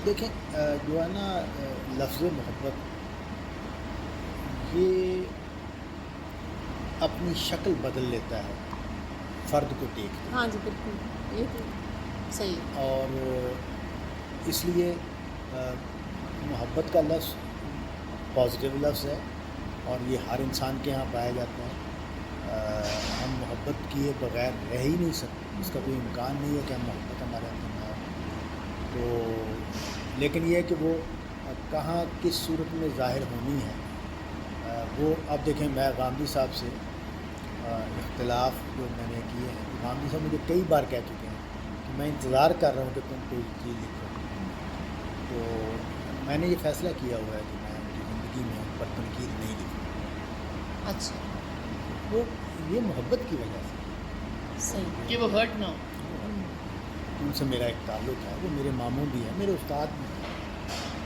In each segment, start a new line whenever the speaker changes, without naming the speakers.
دیکھیں جو ہے نا لفظ محبت یہ اپنی شکل بدل لیتا ہے فرد کو دیکھ کے،
ہاں جی بالکل، یہ تو صحیح ہے۔
اور اس لیے محبت کا لفظ پازیٹیو لفظ ہے اور یہ ہر انسان کے یہاں پایا جاتا ہے۔ ہم محبت کیے بغیر رہ ہی نہیں سکتے، اس کا کوئی امکان نہیں ہے کہ ہم محبت ہمارے اندر نہ ہو۔ تو لیکن یہ ہے کہ وہ کہاں کس صورت میں ظاہر ہونی ہے، وہ اب دیکھیں میں غامدی صاحب سے اختلاف جو میں نے کیے ہیں، غامدی صاحب مجھے کئی بار کہہ چکے ہیں کہ میں انتظار کر رہا ہوں کہ تم کوئی چیز لکھو، تو میں نے یہ فیصلہ کیا ہوا ہے کہ میں ان کی زندگی میں ان پر تنقید نہیں لکھوں۔
اچھا،
وہ یہ محبت کی وجہ سے
صحیح۔
کہ وہ ہرٹ نہ ہو۔
ان سے میرا ایک تعلق ہے، وہ میرے ماموں بھی ہیں، میرے استاد بھی ہیں،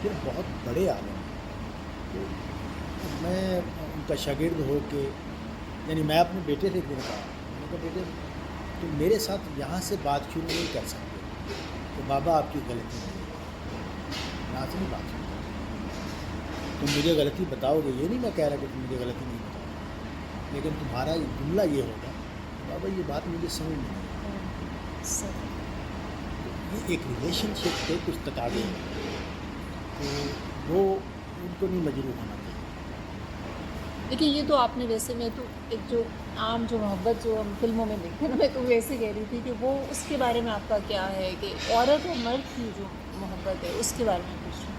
پھر بہت بڑے عالم ہیں۔ تو میں ان کا شاگرد ہو کے، یعنی میں اپنے بیٹے سے ایک دن کہا، میں نے کہا بیٹے تم میرے ساتھ یہاں سے بات شروع نہیں کر سکتے کہ بابا آپ کی غلطی نہیں ہے، یہاں سے نہیں بات شروع کر سکتے، تم مجھے غلطی بتاؤ گے، یہ نہیں میں کہہ رہا کہ تم مجھے غلطی نہیں بتاؤ گے، لیکن تمہارا جملہ یہ ہوگا کہ بابا یہ بات مجھے سمجھ میں نہیں آئی۔
صحیح۔
یہ ایک ریلیشن شپ کے کچھ تقاضے ہیں، تو وہ ان کو نہیں مجروح ہونا چاہیے۔
لیکن یہ تو آپ نے ویسے، میں تو ایک جو عام جو محبت جو ہم فلموں میں دیکھتے ہیں نا، میں تو ویسے کہہ رہی تھی کہ وہ اس کے بارے میں آپ کا کیا ہے کہ عورت اور مرد کی جو محبت ہے اس کے بارے میں پوچھ رہی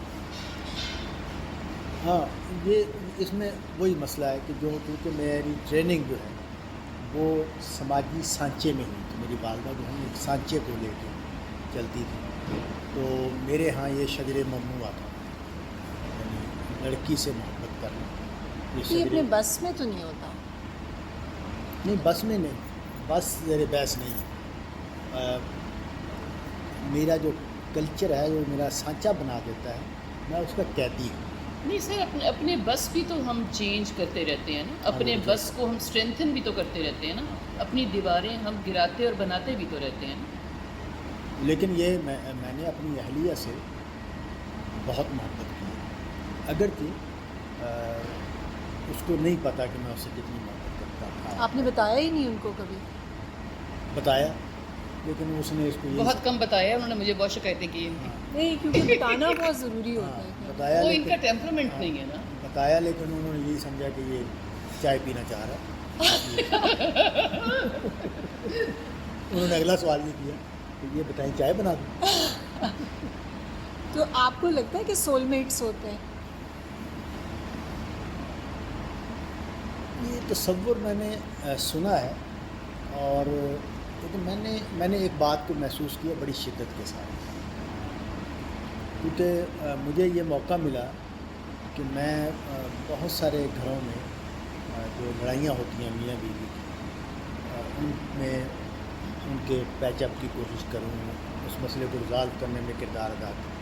ہاں یہ اس میں وہی مسئلہ ہے کہ جو کیونکہ میری ٹریننگ جو ہے وہ سماجی سانچے میں ہوئی تھی، میری والدہ جو ہے ایک سانچے کو لے کے چلتی تھی، تو میرے ہاں یہ شجر ممنوع تھا، یعنی لڑکی سے محبت کرنا یہ
تو یہ
شجر
اپنے بس میں تو نہیں ہوتا؟
نہیں، بس میں نہیں، بس زیر بحث نہیں ہے۔ میرا جو کلچر ہے، جو میرا سانچہ بنا دیتا ہے، میں اس کا قیدی ہوں۔
نہیں سر، اپنے بس بھی تو ہم چینج کرتے رہتے ہیں نا، اپنے بس کو ہم اسٹرینتھن بھی تو کرتے رہتے ہیں نا، اپنی دیواریں ہم گراتے اور بناتے بھی تو رہتے ہیں نا۔
لیکن یہ میں نے اپنی اہلیہ سے بہت محبت کی ہے، اگرچہ اس کو نہیں پتہ کہ میں اس سے کتنی محبت کرتا تھا۔
آپ نے بتایا ہی نہیں ان کو کبھی؟
بتایا، لیکن اس نے اس کو یہ
بہت کم بتایا، انہوں نے مجھے بہت شکایتیں کی ہیں۔
نہیں، کیونکہ بتانا بہت ضروری ہوتا ہے کہ
بتایا،
وہ ان
لیکن
کا ٹیمپرامنٹ نہیں ہے نا۔
بتایا، لیکن انہوں نے یہی سمجھا کہ یہ چائے پینا چاہ رہا ہے۔ انہوں نے اگلا سوال یہ کیا کہ یہ بتائیں چائے بنا دوں؟
تو آپ کو لگتا ہے کہ سول میٹس ہوتے ہیں؟
یہ تصور میں نے سنا ہے، اور لیکن میں نے ایک بات کو محسوس کیا بڑی شدت کے ساتھ، کیونکہ مجھے یہ موقع ملا کہ میں بہت سارے گھروں میں جو لڑائیاں ہوتی ہیں میاں بیوی کی، ان میں ان کے پیچ اپ کی کوشش کروں، اس مسئلے کو ریزالو کرنے میں کردار ادا کروں۔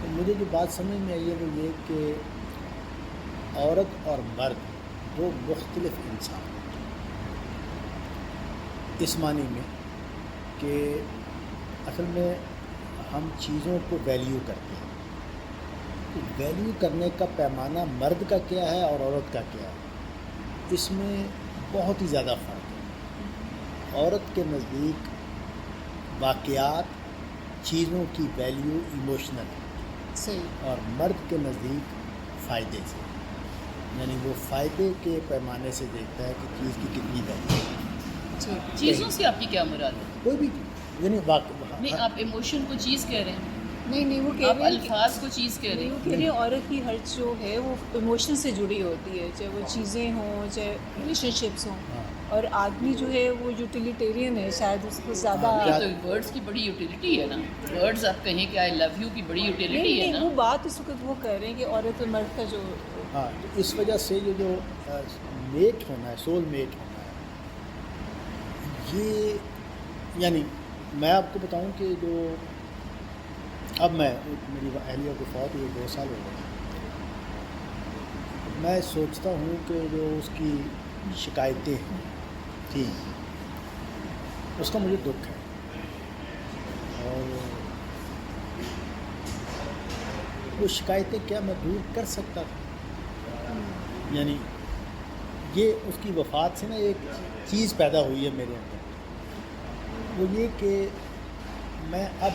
تو مجھے جو بات سمجھ میں آئی ہے وہ یہ کہ عورت اور مرد دو مختلف انسان ہیں، اس معنی میں کہ اصل میں ہم چیزوں کو ویلیو کرتے ہیں، تو ویلیو کرنے کا پیمانہ مرد کا کیا ہے اور عورت کا کیا ہے، اس میں بہت ہی زیادہ فرق ہے۔ عورت کے نزدیک واقعات، چیزوں کی ویلیو ایموشنل ہے،
صحیح۔
اور مرد کے نزدیک فائدے سے، یعنی وہ فائدے کے پیمانے سے دیکھتا ہے کہ چیز کی کتنی ویلیو ہے۔
ٹھیک۔
چیزوں سے آپ کی کیا مراد ہے؟
کوئی بھی یعنی
نہیں، آپ ایموشن کو چیز کہہ رہے ہیں،
نہیں، وہ کہہ
آپ
رہے ہیں
الفاظ کو چیز کہہ رہے
نہیں، وہ
ہیں۔
کہہ رہے ہیں عورت کی ہر جو ہے وہ ایموشن سے جڑی ہوتی ہے، چاہے وہ چیزیں ہوں، چاہے ریلیشن شپس ہوں، اور آدمی جو ہے وہ یوٹیلیٹیرین ہے، شاید اس کو زیادہ
نہیں تو ورڈز کی بڑی یوٹیلیٹی ہے نا، ورڈز آپ کہیں کہ آئی لو یو کی بڑی یوٹیلیٹی ہے
نہیں،
نا۔
وہ بات اس وقت وہ کہہ رہے ہیں کہ عورت اور مرد کا جو
ہاں، تو اس وجہ سے یہ جو میٹ ہونا ہے، سول میٹ ہونا ہے، یہ یعنی میں آپ کو بتاؤں کہ جو اب میری اہلیہ کو فوت ہوئے 2 سال ہو گئے، میں سوچتا ہوں کہ جو اس کی شکایتیں تھیں اس کا مجھے دکھ ہے، اور وہ شکایتیں کیا میں دور کر سکتا تھا؟ یعنی یہ اس کی وفات سے نا ایک چیز پیدا ہوئی ہے میرے اندر، وہ یہ کہ میں اب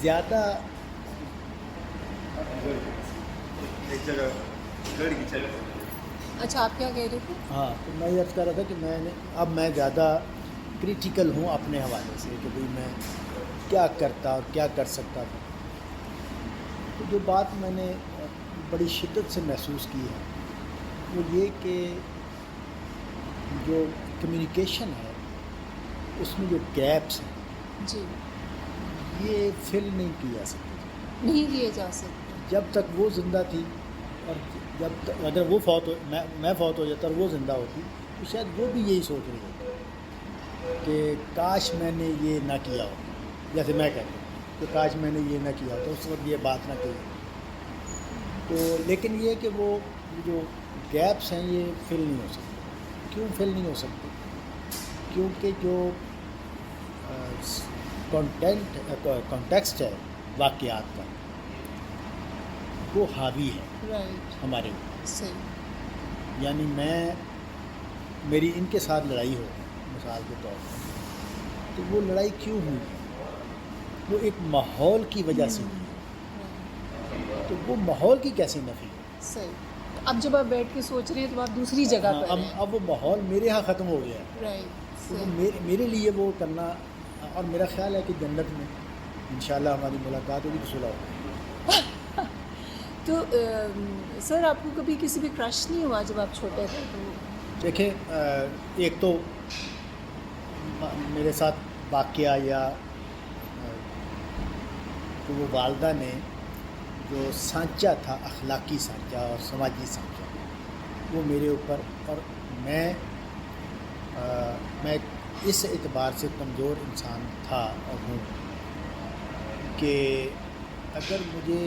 زیادہ
اچھا آپ کیا کہہ رہے تھے؟
ہاں تو میں یہ عرض کر رہا تھا کہ اب میں زیادہ کریٹیکل ہوں اپنے حوالے سے کہ بھئی میں کیا کرتا اور کیا کر سکتا تھا. تو جو بات میں نے بڑی شدت سے محسوس کی ہے وہ یہ کہ جو کمیونیکیشن ہے اس میں جو گیپس ہیں
جی
یہ فل نہیں کی جا سکتی.
نہیں کیے جا سکتے.
جب تک وہ زندہ تھی اور جب تک اگر وہ میں فوت ہو جاتا اور وہ زندہ ہوتی تو شاید وہ بھی یہی سوچ رہی ہوتی کہ کاش میں نے یہ نہ کیا ہو. جیسے میں کہتا ہوں کہ کاش میں نے یہ نہ کیا ہوتا اس وقت یہ بات نہ کی. تو لیکن یہ کہ وہ جو گیپس ہیں یہ فل نہیں ہو سکتے. کیوں فل نہیں ہو سکتے؟ کیونکہ جو کانٹیکسٹ ہے واقعات کا وہ حاوی ہے
رائٹ.
ہمارے اوپر.
صحیح.
یعنی میری ان کے ساتھ لڑائی ہو مثال کے طور پر تو وہ لڑائی کیوں ہوئی؟ وہ ایک ماحول کی وجہ سے ہوئی. تو وہ ماحول کی کیسے نفی ہو؟
صحیح. اب جب آپ بیٹھ کے سوچ رہے ہیں تو آپ دوسری جگہ پر ہیں.
اب وہ ماحول میرے ہاں ختم ہو گیا ہے.
رائٹ.
تو میرے لیے وہ کرنا، اور میرا خیال ہے کہ جنت میں انشاءاللہ ہماری ملاقات ہوگی تو صلح ہوگی.
تو سر آپ کو کبھی کسی بھی کرش نہیں ہوا جب آپ چھوٹے تھے؟ تو
دیکھیں ایک تو میرے ساتھ واقعہ یا تو وہ والدہ نے جو سانچہ تھا اخلاقی سانچہ اور سماجی سانچہ وہ میرے اوپر، اور میں اس اعتبار سے کمزور انسان تھا اور ہوں کہ اگر مجھے،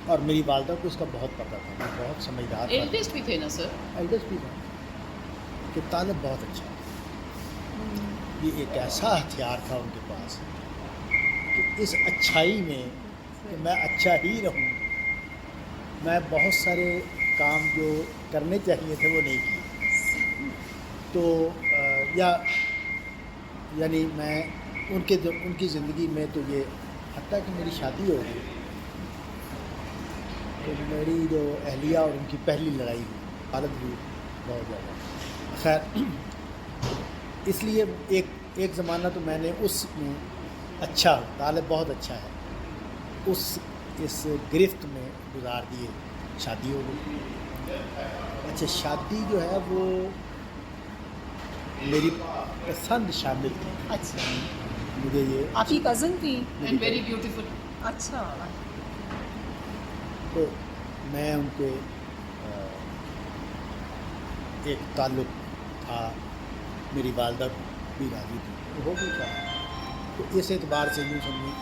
اور میری والدہ کو اس کا بہت پتہ تھا، میں بہت سمجھدار تھا.
ایلڈسٹ بھی تھے نا سر؟
ایلڈسٹ بھی تھا کہ طالب بہت اچھا ہے. یہ ایک ایسا ہتھیار تھا ان کے پاس کہ اس اچھائی میں کہ میں اچھا ہی رہوں. میں بہت سارے کام جو کرنے چاہیے تھے وہ نہیں کیے. تو یعنی میں ان کی زندگی میں تو یہ، حتیٰ کہ میری شادی ہو گئی تو میری جو اہلیہ اور ان کی پہلی لڑائی ہوئی، حالت بھی بہت زیادہ. خیر اس لیے ایک زمانہ تو میں نے اس میں اچھا، طالب بہت اچھا ہے، اس گرفت میں گزار دیے. شادی ہو گئی. اچھا شادی جو ہے وہ میری پسند شامل تھی.
اچھا
مجھے یہ
آپ کی کزن تھی؟
And very beautiful.
اچھا.
تو میں ان کے ایک تعلق تھا، میری والدہ بھی راضی تھی، تو ہو بھی تھا. تو اس اعتبار سے یوں سمجھیں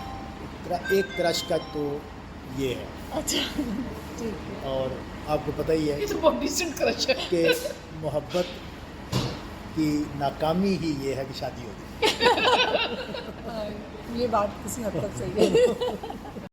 ایک کرش کا تو یہ ہے.
اچھا ٹھیک ہے.
اور آپ کو پتہ ہی ہے
یہ تو بہت ڈیسنٹ کرش ہے
کہ محبت کی ناکامی ہی یہ ہے کہ شادی ہو گئی.
یہ بات کسی حد تک صحیح ہے.